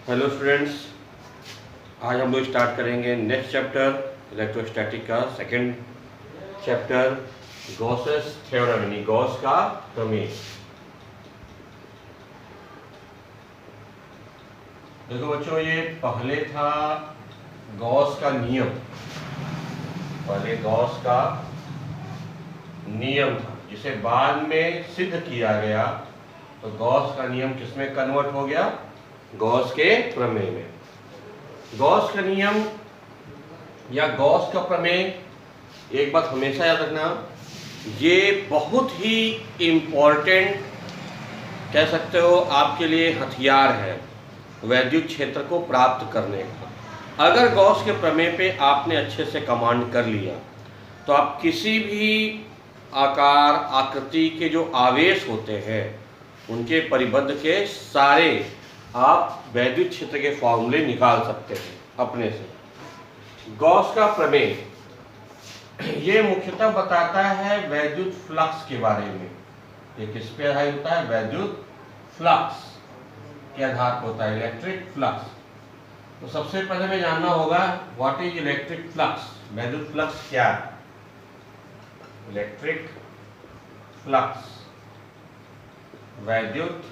Hello students, आज हम लोग स्टार्ट करेंगे नेक्स्ट चैप्टर इलेक्ट्रोस्टैटिक का सेकंड चैप्टर गॉसेस थ्योरम यानी गॉस का प्रमेय। देखो बच्चों, ये पहले था गॉस का नियम। पहले गॉस का नियम था जिसे बाद में सिद्ध किया गया, तो गॉस का नियम किसमें कन्वर्ट हो गया? गॉस के प्रमेय में। गॉस का नियम या गॉस का प्रमेय, एक बात हमेशा याद रखना, ये बहुत ही इम्पोर्टेंट कह सकते हो आपके लिए हथियार है वैद्युत क्षेत्र को प्राप्त करने का। अगर गॉस के प्रमेय पे आपने अच्छे से कमांड कर लिया तो आप किसी भी आकार आकृति के जो आवेश होते हैं उनके परिबद्ध के सारे आप वैद्युत क्षेत्र के फॉर्मूले निकाल सकते हैं अपने से। गॉस का प्रमेय ये मुख्यतः बताता है वैद्युत फ्लक्स के बारे में। ये किस पे आधारित होता है? वैद्युत फ्लक्स के आधार पर होता है, इलेक्ट्रिक फ्लक्स। तो सबसे पहले हमें जानना होगा व्हाट इज इलेक्ट्रिक फ्लक्स। वैद्युत फ्लक्स क्या है? इलेक्ट्रिक फ्लक्स, वैद्युत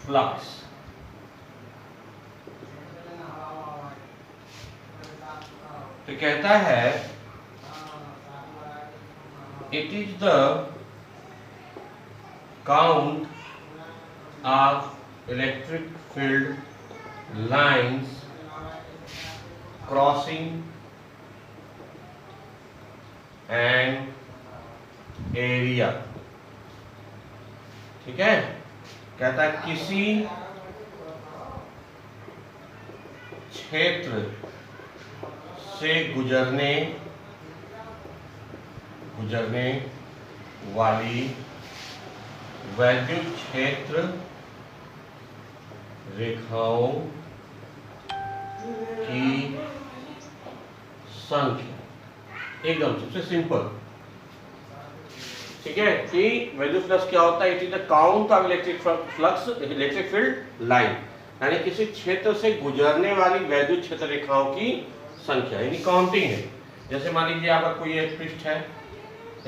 फ्लक्स। तो कहता है it is the count of electric field lines crossing and area. ठीक है, कहता है किसी क्षेत्र से गुजरने वाली वैद्युत क्षेत्र रेखाओं की संख्या। एकदम सबसे सिंपल, ठीक है, कि वैद्युत फ्लक्स क्या होता है? It is the count of electric flux electric field line, यानी किसी क्षेत्र से गुजरने वाली वैद्युत क्षेत्र रेखाओं की संख्या, यानी काउंटिंग है। जैसे मान लीजिए आपका कोई एक पृष्ठ है,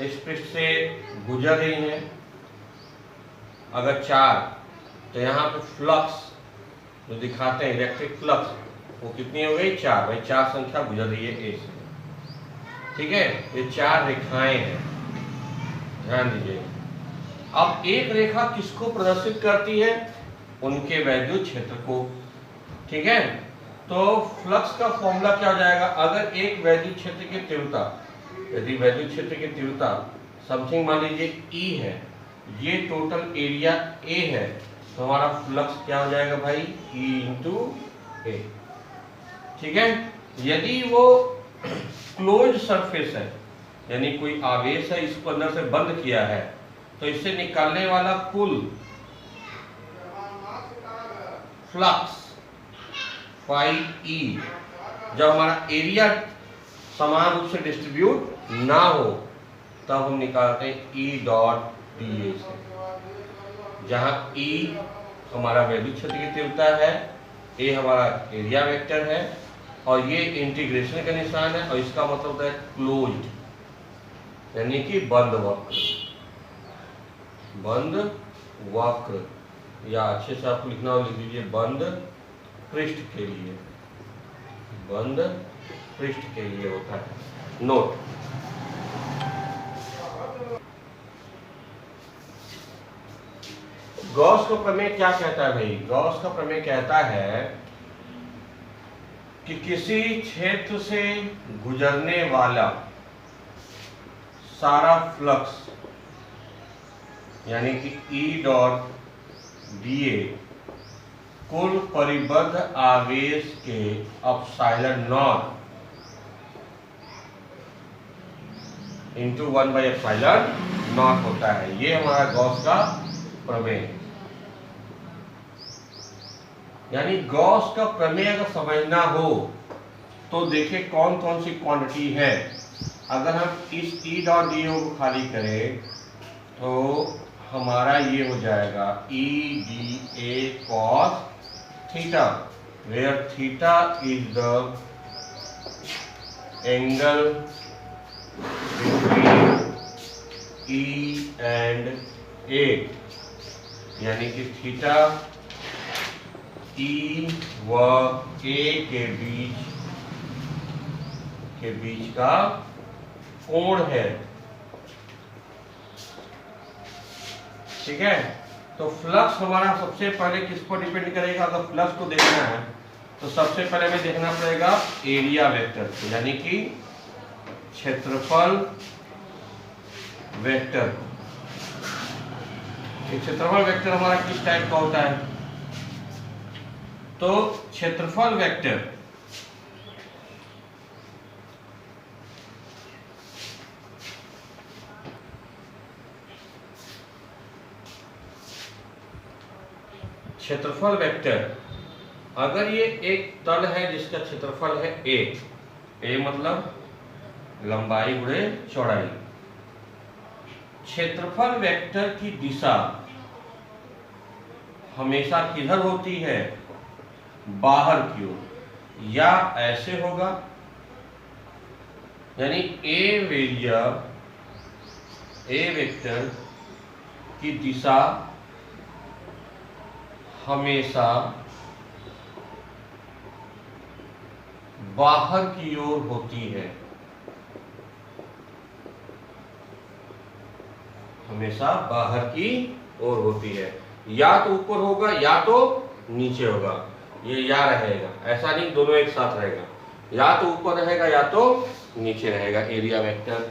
इस पृष्ठ से गुजर रही है अगर 4, तो यहाँ पे फ्लक्स जो दिखाते हैं इलेक्ट्रिक फ्लक्स वो कितनी हो गई? 4। भाई 4 संख्या गुजर रही है ए से। ठीक है, ये 4 रेखाएं हैं, ध्यान दीजिए। अब एक रेखा किसको प्रदर्शित करती है? उनके वैद्युत क्षेत्र को। ठीक है, तो फ्लक्स का फॉर्मूला क्या हो जाएगा? अगर एक वैद्युत क्षेत्र की तीव्रता, यदि वैद्युत क्षेत्र की तीव्रता समथिंग मान लीजिए E है, ये टोटल एरिया A है, तो हमारा फ्लक्स क्या हो जाएगा भाई? E into A। ठीक है, यदि वो क्लोज सरफेस है, यानी कोई आवेश है, इसको अंदर से बंद किया है, तो इससे निकालने वाला कुल फ्लक्स फाई E, जब हमारा एरिया समान रूप से डिस्ट्रीब्यूट ना हो तब हम निकालते हैं E डॉट डी से, जहां E हमारा वैद्युत क्षेत्र की तीव्रता है, A हमारा एरिया वेक्टर है, और ये इंटीग्रेशन का निशान है, और इसका मतलब होता है क्लोज्ड, यानी कि बंद वक्र। बंद वक्र, या अच्छे से आपको लिखना हो लिख दीजिए बंद पृष्ठ के लिए, बंद पृष्ठ के लिए होता है। नोट, गॉस का प्रमेय क्या कहता है भाई? गॉस का प्रमेय कहता है कि किसी क्षेत्र से गुजरने वाला सारा फ्लक्स, यानी कि E डॉट डी ए कुल परिबद्ध आवेश के एप्सिलॉन नॉट इंटू 1/एप्सिलॉन नॉट होता है। ये हमारा गॉस का प्रमेय। यानी गॉस का प्रमेय अगर समझना हो तो देखिए कौन कौन सी क्वांटिटी है। अगर हम इस E डॉट डी ओ को खाली करें तो हमारा ये हो जाएगा E D A cos theta, where theta is the angle between E and A, यानी कि थीटा ई व ए के बीच का कोण है। ठीक है, तो फ्लक्स हमारा सबसे पहले किस पर डिपेंड करेगा? अगर फ्लक्स को देखना है तो सबसे पहले हमें देखना पड़ेगा एरिया वेक्टर को, यानी कि क्षेत्रफल वेक्टर। क्षेत्रफल वेक्टर हमारा किस टाइप का होता है? तो क्षेत्रफल वेक्टर अगर ये एक तल है जिसका क्षेत्रफल है ए मतलब लंबाई गुणे चौड़ाई, क्षेत्रफल वेक्टर की दिशा हमेशा किधर होती है? बाहर की ओर, या ऐसे होगा, यानी ए वेक्टर की दिशा हमेशा बाहर की ओर होती है, हमेशा बाहर की ओर होती है। या तो ऊपर होगा या तो नीचे होगा, ये या रहेगा, ऐसा नहीं दोनों एक साथ रहेगा, या तो ऊपर रहेगा या तो नीचे रहेगा एरिया वेक्टर।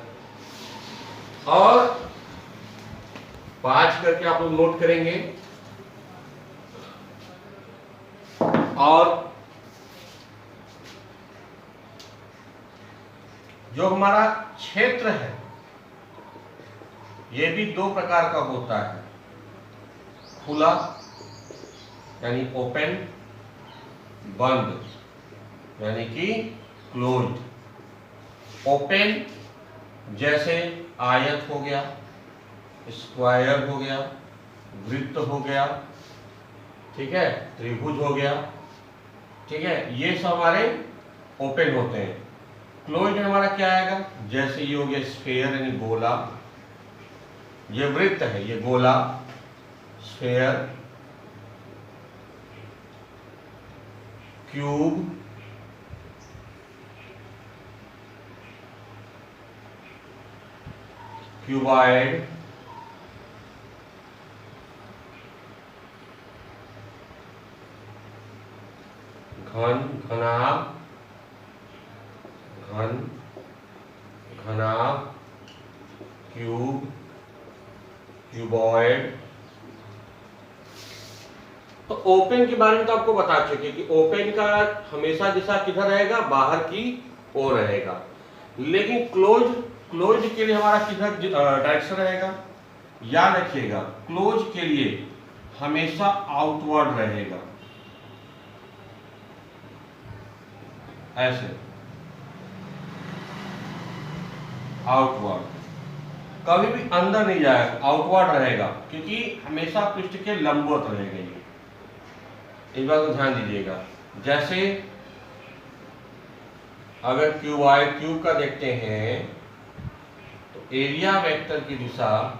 और 5 करके आप लोग नोट करेंगे। और जो हमारा क्षेत्र है ये भी 2 प्रकार का होता है, खुला यानी ओपन, बंद यानी कि क्लोज्ड। ओपन जैसे आयत हो गया, स्क्वायर हो गया, वृत्त हो गया, ठीक है, त्रिभुज हो गया, ठीक है, ये सब हमारे ओपन होते हैं। क्लोज्ड हमारा क्या आएगा? जैसे ये हो गया स्फेयर यानी गोला, ये वृत्त है, ये गोला स्फेयर, क्यूब, क्यूबॉइड, घन, घनाभ, घन, घनाभ, क्यूब, क्यूबॉइड। तो ओपन के बारे में तो आपको बता चुके कि ओपन का हमेशा दिशा किधर रहेगा? बाहर की ओर रहेगा। लेकिन क्लोज के लिए हमारा किधर डायरेक्शन रहेगा? याद रखिएगा, क्लोज के लिए हमेशा आउटवर्ड रहेगा, ऐसे आउटवर्ड, कभी भी अंदर नहीं जाएगा, आउटवर्ड रहेगा, क्योंकि हमेशा पृष्ठ के लंबवत रहेगा। ये इस बात को ध्यान दीजिएगा। जैसे अगर क्यूब का देखते हैं तो एरिया वेक्टर की दिशा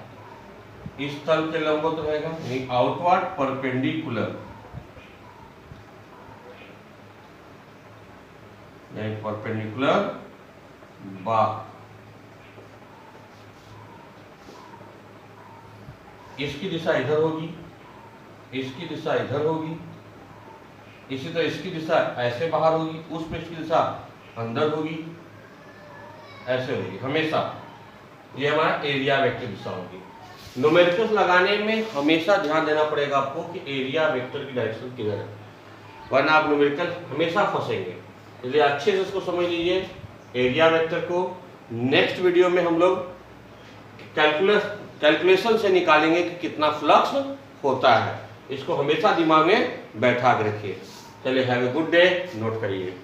इस तल के लंबवत रहेगा, यानी आउटवर्ड परपेंडिकुलर, यानी परपेंडिकुलर बा। इसकी दिशा इधर होगी, इसकी दिशा इधर होगी, इसी तरह इसकी दिशा ऐसे बाहर होगी, उस पृष्ठ की दिशा अंदर होगी, ऐसे होगी हमेशा। ये हमारा एरिया वेक्टर दिशा होगी। न्यूमेरिकल्स लगाने में हमेशा ध्यान देना पड़ेगा आपको कि एरिया वेक्टर की डायरेक्शन किधर है, वरना आप न्यूमेरिकल हमेशा फंसेंगे। इसलिए अच्छे से इसको समझ लीजिए एरिया वेक्टर को। नेक्स्ट वीडियो में हम लोग कैलकुलेशन से निकालेंगे कि कितना फ्लक्स होता है। इसको हमेशा दिमाग में बैठा के रखिए। चलिए, have a good day, note करिए।